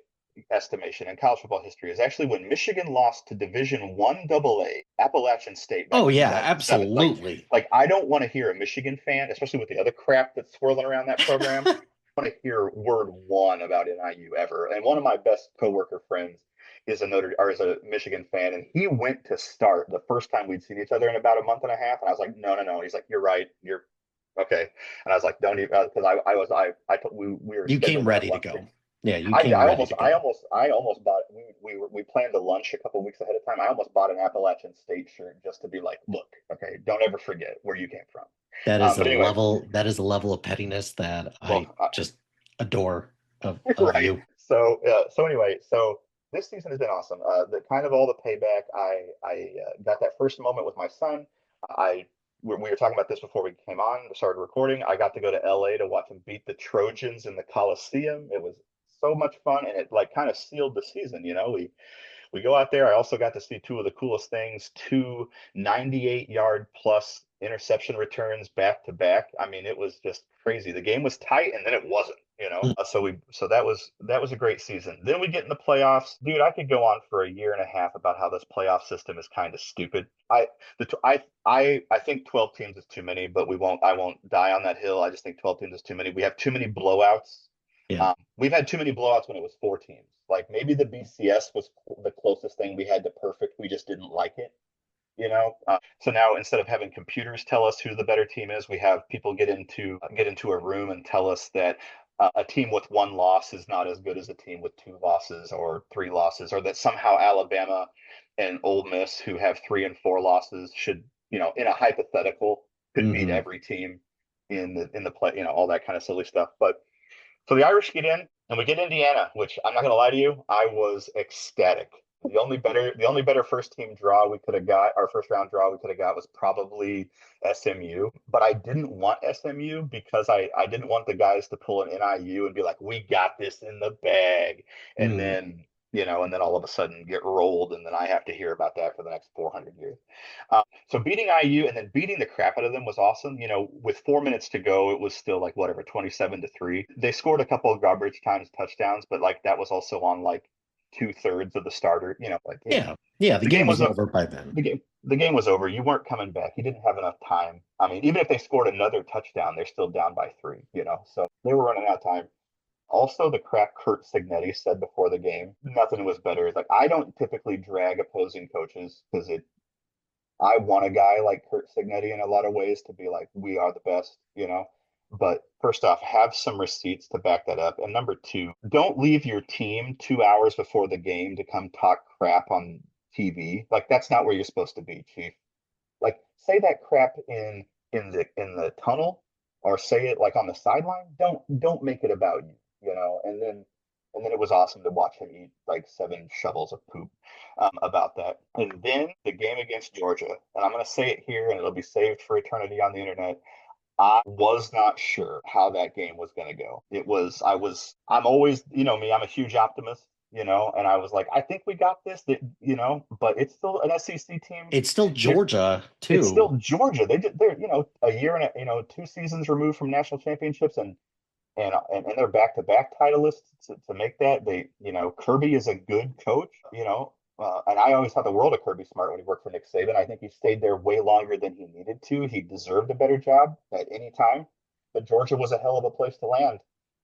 estimation, in college football history, is actually when Michigan lost to Division 1 AA Appalachian State back oh in yeah, 2007. absolutely. Like I don't want to hear a Michigan fan, especially with the other crap that's swirling around that program, want to hear word one about NIU ever. And one of my best coworker friends, is a Michigan fan, and he went to start the first time we'd seen each other in about a month and a half, and I was like, no, no, no. He's like, you're right, you're okay, and I was like, don't even because we were You came scheduled to have ready to lunch. go. Yeah, you came ready to go. I almost bought. We planned a lunch a couple weeks ahead of time. I almost bought an Appalachian State shirt just to be like, look, okay, don't ever forget where you came from. But anyway, That is a level of pettiness that I well, just adore of right. you. So anyway, so this season has been awesome. The kind of all the payback. I got that first moment with my son. I we were talking about this before we came on, started recording. I got to go to LA to watch him beat the Trojans in the Coliseum. It was so much fun, and it like kind of sealed the season. We go out there. I also got to see two of the coolest things, two 98-yard plus interception returns back to back. I mean, it was just crazy. The game was tight and then it wasn't. Mm. So that was a great season. Then we get in the playoffs. Dude, I could go on for a year and a half about how this playoff system is kind of stupid. I think 12 teams is too many, but I won't die on that hill. I just think 12 teams is too many. We have too many blowouts. Yeah. We've had too many blowouts when it was 4 teams. Like maybe the BCS was the closest thing we had to perfect. We just didn't like it. So now instead of having computers tell us who the better team is, we have people get into a room and tell us that a team with one loss is not as good as a team with two losses or three losses, or that somehow Alabama and Ole Miss, who have 3 and 4 losses, should, in a hypothetical, could beat Hmm. every team in the play, all that kind of silly stuff. But so the Irish get in, and we get Indiana, which I'm not going to lie to you, I was ecstatic. The only better first team draw we could have got, our first round draw we could have got, was probably SMU. But I didn't want SMU because I didn't want the guys to pull an NIU and be like, we got this in the bag, and Mm. then all of a sudden get rolled, and then I have to hear about that for the next 400 years. So beating IU and then beating the crap out of them was awesome. With 4 minutes to go, it was still like whatever, 27-3. They scored a couple of garbage times touchdowns, but like that was also on like 2/3 of the starter. Like Yeah. Yeah. The the game game was was over by then. the game was over. You weren't coming back. You didn't have enough time. I mean, even if they scored another touchdown, they're still down by 3. So they were running out of time. Also, the crap Kurt Signetti said before the game, nothing was better. It's like, I don't typically drag opposing coaches because I want a guy like Kurt Signetti in a lot of ways to be like, we are the best. But first off, have some receipts to back that up. And number two, don't leave your team 2 hours before the game to come talk crap on TV. Like that's not where you're supposed to be, Chief. Like say that crap in the tunnel, or say it like on the sideline. Don't make it about you. And then it was awesome to watch him eat like 7 shovels of poop about that. And then the game against Georgia, and I'm going to say it here, and it'll be saved for eternity on the internet. I was not sure how that game was going to go. I'm always, me, I'm a huge optimist. And I was like, I think we got this, but it's still an SEC team. It's still They're, Georgia it's too. still Georgia. They're, a year and 2 seasons removed from national championships, and they're back-to-back titleists to make that. Kirby is a good coach. And I always thought the world of Kirby Smart when he worked for Nick Saban. I think he stayed there way longer than he needed to. He deserved a better job at any time, but Georgia was a hell of a place to land.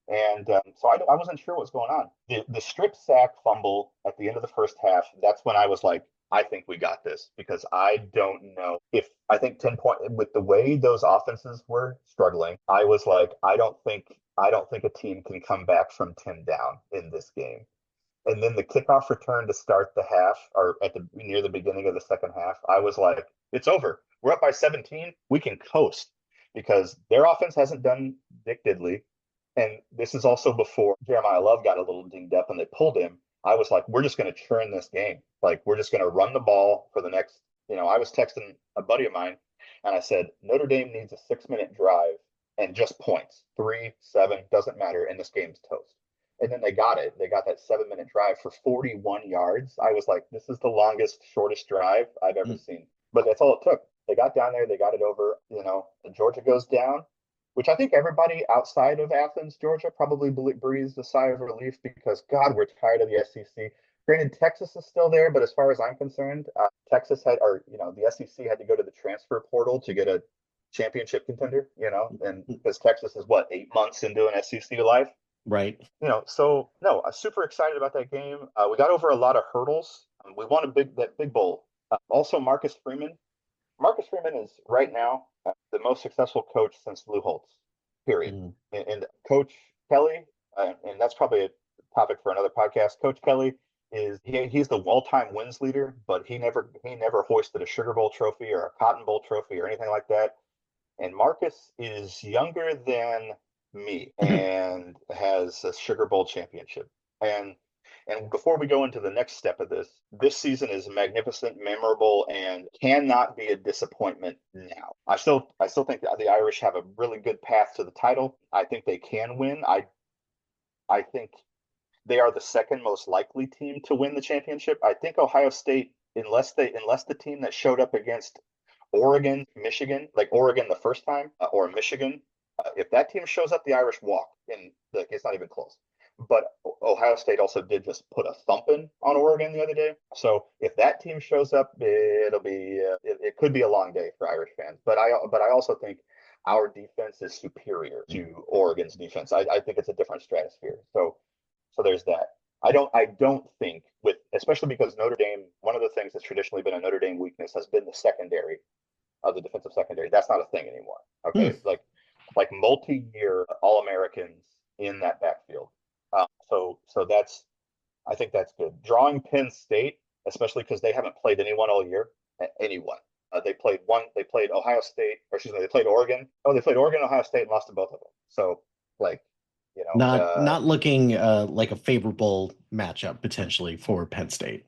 And so I wasn't sure what was going on. The strip sack fumble at the end of the first half, that's when I was like, I think we got this, because I don't know if I think 10 point with the way those offenses were struggling. I was like, I don't think a team can come back from 10 down in this game. And then the kickoff return to start the half, or near the beginning of the second half, I was like, it's over. We're up by 17. We can coast, because their offense hasn't done Dick Diddley. And this is also before Jeremiah Love got a little dinged up and they pulled him. I was like, we're just going to churn this game. Like, we're just going to run the ball for the next, I was texting a buddy of mine and I said, Notre Dame needs a 6-minute drive and just points, 3, 7, doesn't matter. And this game's toast. And then they got it. They got that 7-minute drive for 41 yards. I was like, this is the longest, shortest drive I've ever Mm. seen. But that's all it took. They got down there. They got it over. And Georgia goes down, which I think everybody outside of Athens, Georgia, probably breathes a sigh of relief, because, God, we're tired of the SEC. Granted, Texas is still there, but as far as I'm concerned, Texas the SEC had to go to the transfer portal to get a championship contender, and because Texas is what, 8 months into an SEC life. Right. So no, I'm super excited about that game. We got over a lot of hurdles. We won that big bowl. Also, Marcus Freeman is right now the most successful coach since Lou Holtz, period. Mm. And Coach Kelly, and that's probably a topic for another podcast. Coach Kelly he's the all-time wins leader, but he never hoisted a Sugar Bowl trophy or a Cotton Bowl trophy or anything like that. And Marcus is younger than me and has a Sugar Bowl championship. And before we go into the next step of this season is magnificent, memorable, and cannot be a disappointment now. I still think that the Irish have a really good path to the title. I think they can win. I think they are the second most likely team to win the championship. I think Ohio State, unless the team that showed up against Oregon, Michigan, like Oregon the first time, or Michigan, if that team shows up, the Irish walk, and it's not even close. But Ohio State also did just put a thumping on Oregon the other day. So if that team shows up, it could be a long day for Irish fans. But I also think our defense is superior to Oregon's defense. I think it's a different stratosphere. So there's that. I don't think with especially because Notre Dame, one of the things that's traditionally been a Notre Dame weakness has been the secondary of the defensive secondary. That's not a thing anymore. Okay, Hmm. like multi-year All-Americans in that backfield. So I think that's good. Drawing Penn State, especially because they haven't played anyone all year. Anyone. They played one. They played Ohio State, or excuse me, they played Oregon. Oh, they played Oregon, Ohio State, and lost to both of them. So like, you know, Not looking like a favorable matchup potentially for Penn State.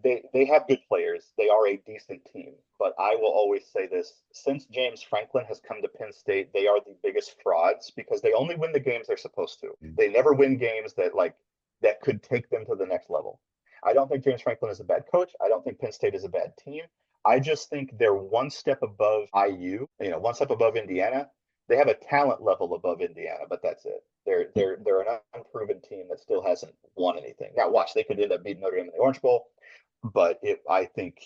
they have good players. They are a decent team. But I will always say this: since James Franklin has come to Penn State, they are the biggest frauds because they only win the games they're supposed to. They never win games that could take them to the next level. I don't think James Franklin is a bad coach. I don't think Penn State is a bad team. I just think they're one step above IU, one step above Indiana. They have a talent level above Indiana, but that's it. They're an unproven team that still hasn't won anything. Now, watch, they could end up beating Notre Dame in the Orange Bowl, but I think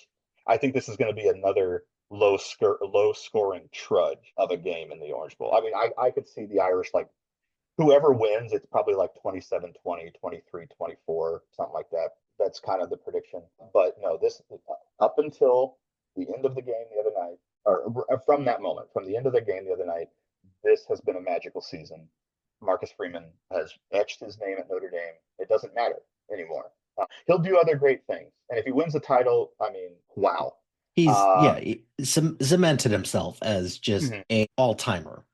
this is going to be another low scoring trudge of a game in the Orange Bowl. I mean, I could see the Irish like whoever wins, it's probably like 27-20, 23-24, something like that. That's kind of the prediction. But no, this up until the end of the game the other night, or from that moment, from the end of the game the other night, this has been a magical season. Marcus Freeman has etched his name at Notre Dame. It doesn't matter anymore. He'll do other great things, and if he wins the title, I mean, wow. Uh, He cemented himself as just mhm. a all-timer.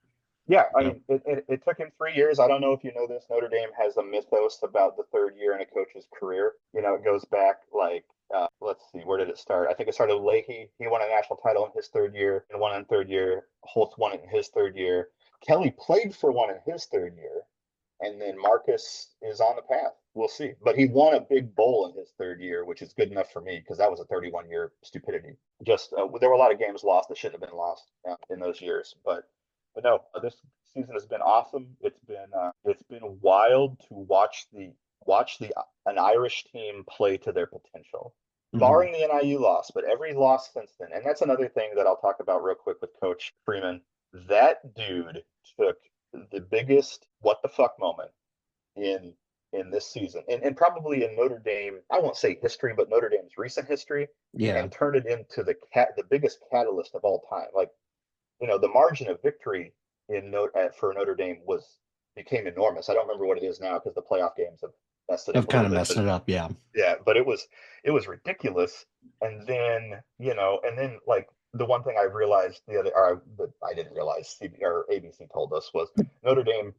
Yeah, I Yep. mean, it took him 3 years. I don't know if you know this. Notre Dame has a mythos about the third year in a coach's career. It goes back like, let's see, where did it start? I think it started with Leahy. He won a national title in his third year and won in third year. Holtz won it in his third year. Kelly played for one in his third year. And then Marcus is on the path. We'll see. But he won a big bowl in his third year, which is good enough for me because that was a 31-year stupidity. Just there were a lot of games lost that shouldn't have been lost in those years. But no, this season has been awesome. It's been wild to watch the an Irish team play to their potential, Mhm. barring the NIU loss. But every loss since then, and that's another thing that I'll talk about real quick with Coach Freeman. That dude took the biggest what the fuck moment in this season, and probably in Notre Dame. I won't say history, but Notre Dame's recent history, Yeah. and turned it into the biggest catalyst of all time. Like the margin of victory for Notre Dame became enormous. I don't remember what it is now because the playoff games have messed it up I've a kind little of bit. messed But it up. Yeah. yeah, but it was ridiculous. And then like the one thing I realized that I didn't realize CB or ABC told us was Notre Dame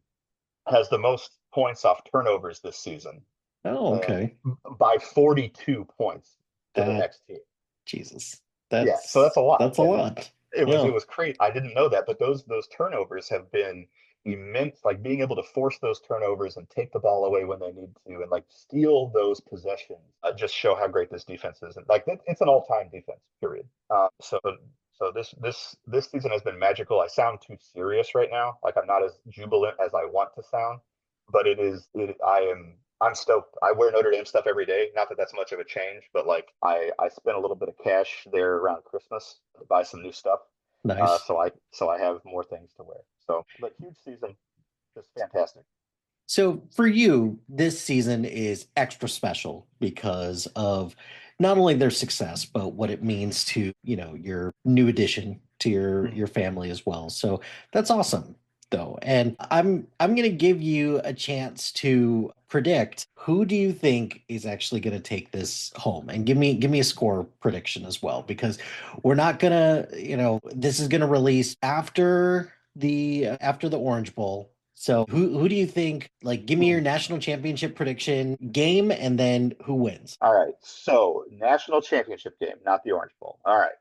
has the most points off turnovers this season, Oh, and okay. by 42 points to the That next team. Jesus. Yeah, so that's a lot, That's a and lot. it was Yeah. it was crazy. I didn't know that, but those turnovers have been immense. Like being able to force those turnovers and take the ball away when they need to, and like steal those possessions, just show how great this defense is. And like it's an all-time defense, period. So this season has been magical. I sound too serious right now. Like I'm not as jubilant as I want to sound, but it is. I'm stoked. I wear Notre Dame stuff every day. Not that that's much of a change, but like I spent a little bit of cash there around Christmas to buy some new stuff. Nice. So I have more things to wear. So, but huge season, just fantastic. So for you, this season is extra special because of not only their success, but what it means to, your new addition to your Mhm. family as well. So that's awesome though. And I'm gonna give you a chance to predict who do you think is actually gonna take this home and give me a score prediction as well, because we're not gonna, this is gonna release after the Orange Bowl. So who do you think, like, give me your national championship prediction game and then who wins? All right. So, national championship game, not the Orange Bowl. All right.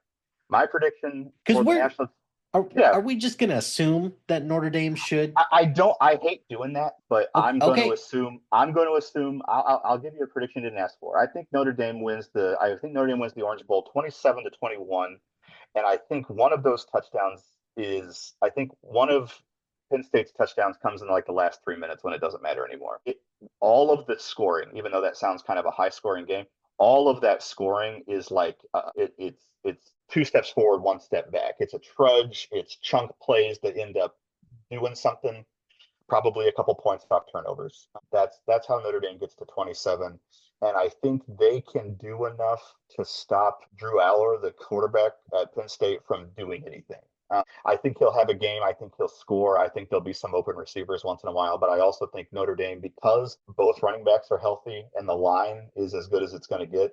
My prediction Because for the we're national, are, yeah, are we just gonna assume that Notre Dame should? I don't, I hate doing that, but Okay, okay. I'm going to assume, I'll give you a prediction you didn't ask for. I think Notre Dame wins the Orange Bowl 27-21. And I think one of those touchdowns I think one of Penn State's touchdowns comes in like the last 3 minutes when it doesn't matter anymore. All of the scoring, even though that sounds kind of a high scoring game, all of that scoring is like it's two steps forward, one step back. It's a trudge. It's chunk plays that end up doing something. Probably a couple points off turnovers. That's how Notre Dame gets to 27. And I think they can do enough to stop Drew Aller, the quarterback at Penn State, from doing anything. I think he'll have a game. I think he'll score. I think there'll be some open receivers once in a while. But I also think Notre Dame, because both running backs are healthy and the line is as good as it's going to get,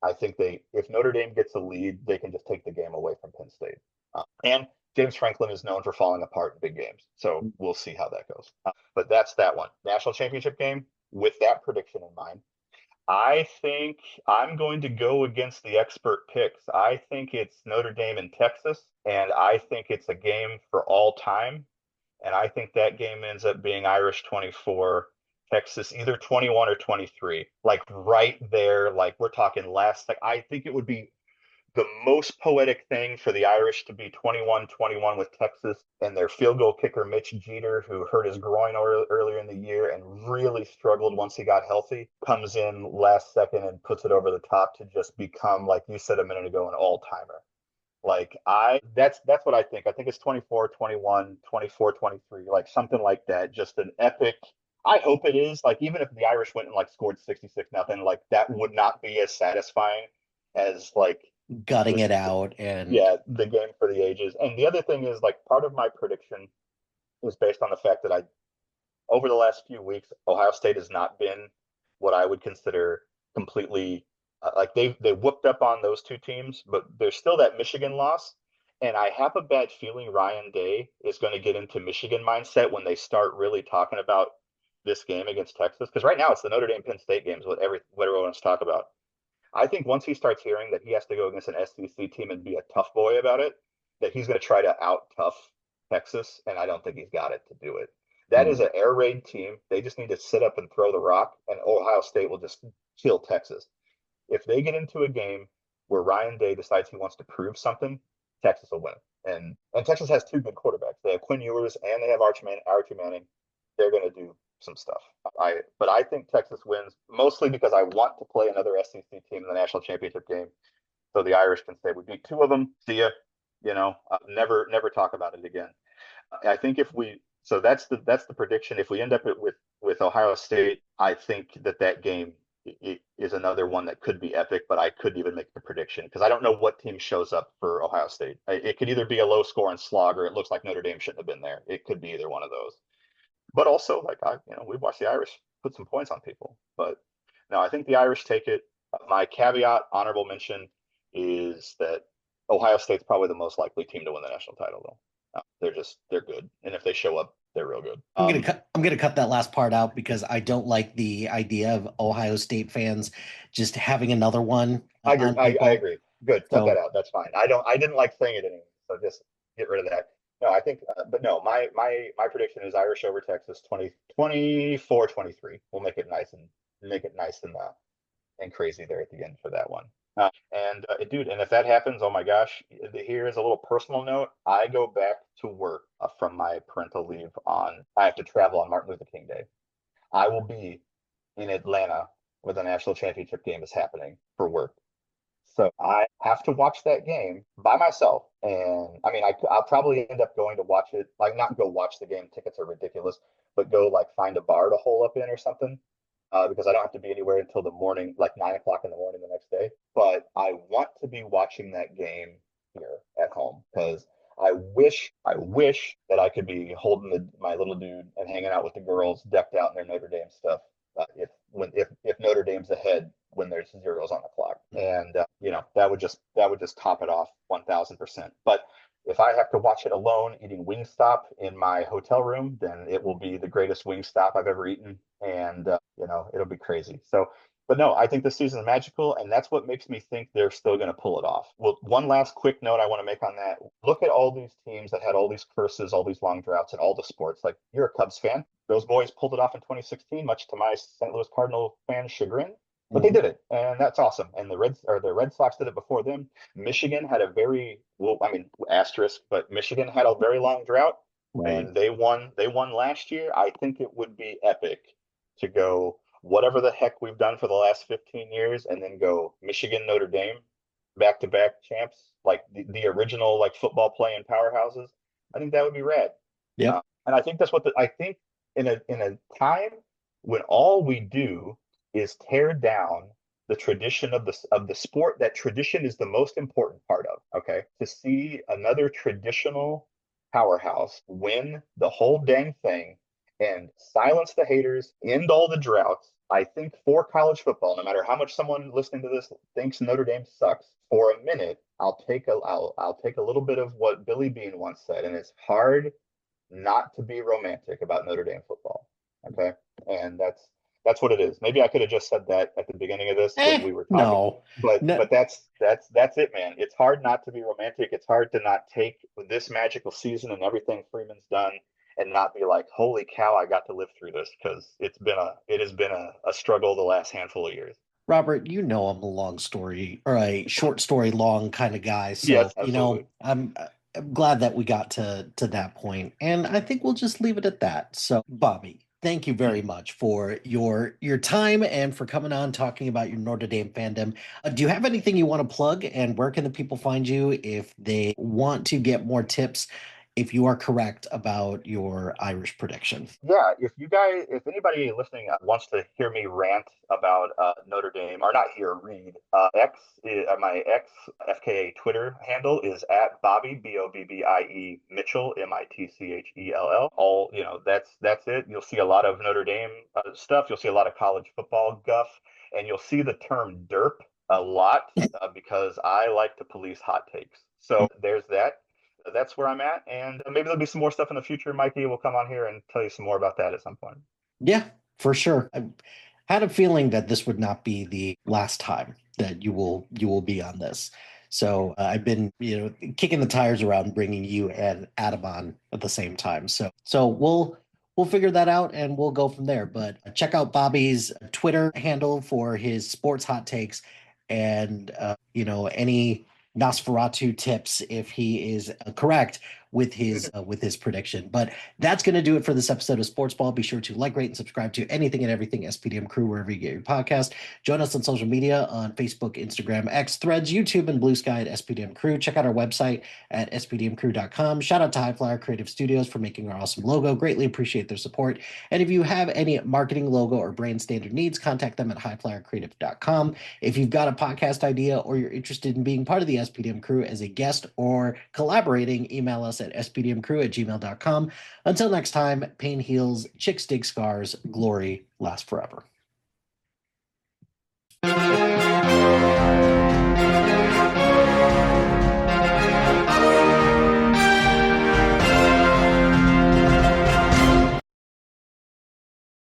I think if Notre Dame gets a lead, they can just take the game away from Penn State. And James Franklin is known for falling apart in big games. So we'll see how that goes. But that's that one. National championship game with that prediction in mind. I think I'm going to go against the expert picks. I think it's Notre Dame and Texas, and I think it's a game for all time. And I think that game ends up being Irish 24, Texas either 21 or 23. Like right there, like we're talking last. Like I think it would be the most poetic thing for the Irish to be 21-21 with Texas and their field goal kicker, Mitch Jeter, who hurt his groin earlier in the year and really struggled once he got healthy, comes in last second and puts it over the top to just become, like you said a minute ago, an all-timer. That's what I think. I think it's 24-21, 24-23, like something like that. Just an epic. I hope it is. Like even if the Irish went and like scored 66-0, like that would not be as satisfying as like Gutting this it out and yeah, the game for the ages. And the other thing is like part of my prediction is based on the fact that I over the last few weeks, Ohio State has not been what I would consider completely like they whooped up on those two teams, but there's still that Michigan loss. And I have a bad feeling Ryan Day is going to get into Michigan mindset when they start really talking about this game against Texas. Because right now it's the Notre Dame Penn State games, what everyone wants to talk about. I think once he starts hearing that he has to go against an SEC team and be a tough boy about it, that he's going to try to out tough Texas, and I don't think he's got it to do it. That is an air raid team. They just need to sit up and throw the rock, and Ohio State will just kill Texas. If they get into a game where Ryan Day decides he wants to prove something, Texas will win. And Texas has two good quarterbacks. They have Quinn Ewers and they have Archie Manning. They're going to do some stuff. But I think Texas wins mostly because I want to play another SEC team in the national championship game, so the Irish can say we beat two of them. See ya. Never talk about it again. I think if we so that's the prediction. If we end up with Ohio State, I think that game is another one that could be epic. But I couldn't even make the prediction because I don't know what team shows up for Ohio State. It could either be a low score and slog, or it looks like Notre Dame shouldn't have been there. It could be either one of those. But also, like we've watched the Irish put some points on people. But no, I think the Irish take it. My caveat, honorable mention, is that Ohio State's probably the most likely team to win the national title, though. They're good, and if they show up, they're real good. I'm gonna cut that last part out because I don't like the idea of Ohio State fans just having another one I agree. on I people. agree. Good. Cut that So out. That's fine. I don't. I didn't like saying it anyway, so just get rid of that. No, I think, but no, my prediction is Irish over Texas 24-23. We'll make it nice and crazy there at the end for that one. Dude, and if that happens, oh my gosh, here is a little personal note. I go back to work from my parental leave I have to travel on Martin Luther King Day. I will be in Atlanta where the national championship game is happening for work So I have to watch that game by myself. And I mean, I'll probably end up going to watch it, like not go watch the game. Tickets are ridiculous, but go like find a bar to hole up in or something. Because I don't have to be anywhere until the morning, like 9 o'clock in the morning the next day. But I want to be watching that game here at home because I wish that I could be holding my little dude and hanging out with the girls decked out in their Notre Dame stuff. If Notre Dame's ahead when there's zeros on the clock, and that would just top it off 1,000%. But if I have to watch it alone eating Wingstop in my hotel room, then it will be the greatest Wingstop I've ever eaten, and it'll be crazy. So, but no, I think this season is magical, and that's what makes me think they're still going to pull it off. Well, one last quick note I want to make on that. Look at all these teams that had all these curses, all these long droughts, and all the sports. Like, you're a Cubs fan. Those boys pulled it off in 2016, much to my St. Louis Cardinal fan chagrin. But they did it, and that's awesome. And the Red Sox did it before them. Michigan had a very well, I mean, asterisk, but Michigan had a very long drought, Right. and they won. They won last year. I think it would be epic to go whatever the heck we've done for the last 15 years, and then go Michigan, Notre Dame, back to back champs, like the original like football playing powerhouses. I think that would be rad. Yep. And I think that's what I think in a time when all we do is tear down the tradition of the sport. That tradition is the most important part of. Okay, to see another traditional powerhouse win the whole dang thing and silence the haters, end all the droughts. I think for college football, no matter how much someone listening to this thinks Notre Dame sucks, for a minute, I'll take a little bit of what Billy Bean once said, and it's hard not to be romantic about Notre Dame football. Okay, and that's what it is. Maybe I could have just said that at the beginning of this when we were talking, No. but No. but that's it, man. It's hard not to be romantic. It's hard to not take this magical season and everything Freeman's done and not be like, holy cow, I got to live through this, because it has been a struggle the last handful of years. Robert, you know I'm a long story or a short story long kind of guy. Yes, So, absolutely. I'm glad that we got to that point. And I think we'll just leave it at that. So, Bobbie, thank you very much for your time and for coming on talking about your Notre Dame fandom. Do you have anything you want to plug, and where can the people find you if they want to get more tips if you are correct about your Irish prediction? Yeah, if anybody listening wants to hear me rant about Notre Dame, or not hear, read, my X FKA Twitter handle is at Bobbie, Bobbie Mitchell, Mitchell. All, that's it. You'll see a lot of Notre Dame stuff. You'll see a lot of college football guff, and you'll see the term derp a lot because I like to police hot takes. So there's that. That's where I'm at. And maybe there'll be some more stuff in the future. Mikey will come on here and tell you some more about that at some point. Yeah, for sure. I had a feeling that this would not be the last time that you will be on this. So I've been, kicking the tires around bringing you and Adam on at the same time. So we'll figure that out and we'll go from there. But check out Bobbie's Twitter handle for his sports hot takes and any Nosferatu tips if he is correct with his prediction. But that's going to do it for this episode of Sportsball. Be sure to like, rate, and subscribe to anything and everything SPDM Crew wherever you get your podcast. Join us on social media on Facebook, Instagram, X, Threads, YouTube, and Blue Sky at SPDM Crew. Check out our website at spdmcrew.com. Shout out to Highflyer Creative Studios for making our awesome logo. Greatly appreciate their support. And if you have any marketing, logo, or brand standard needs, contact them at highflyercreative.com. If you've got a podcast idea or you're interested in being part of the SPDM Crew as a guest or collaborating, email us at spdmcrew@gmail.com. Until next time, pain heals, chicks dig scars, glory lasts forever.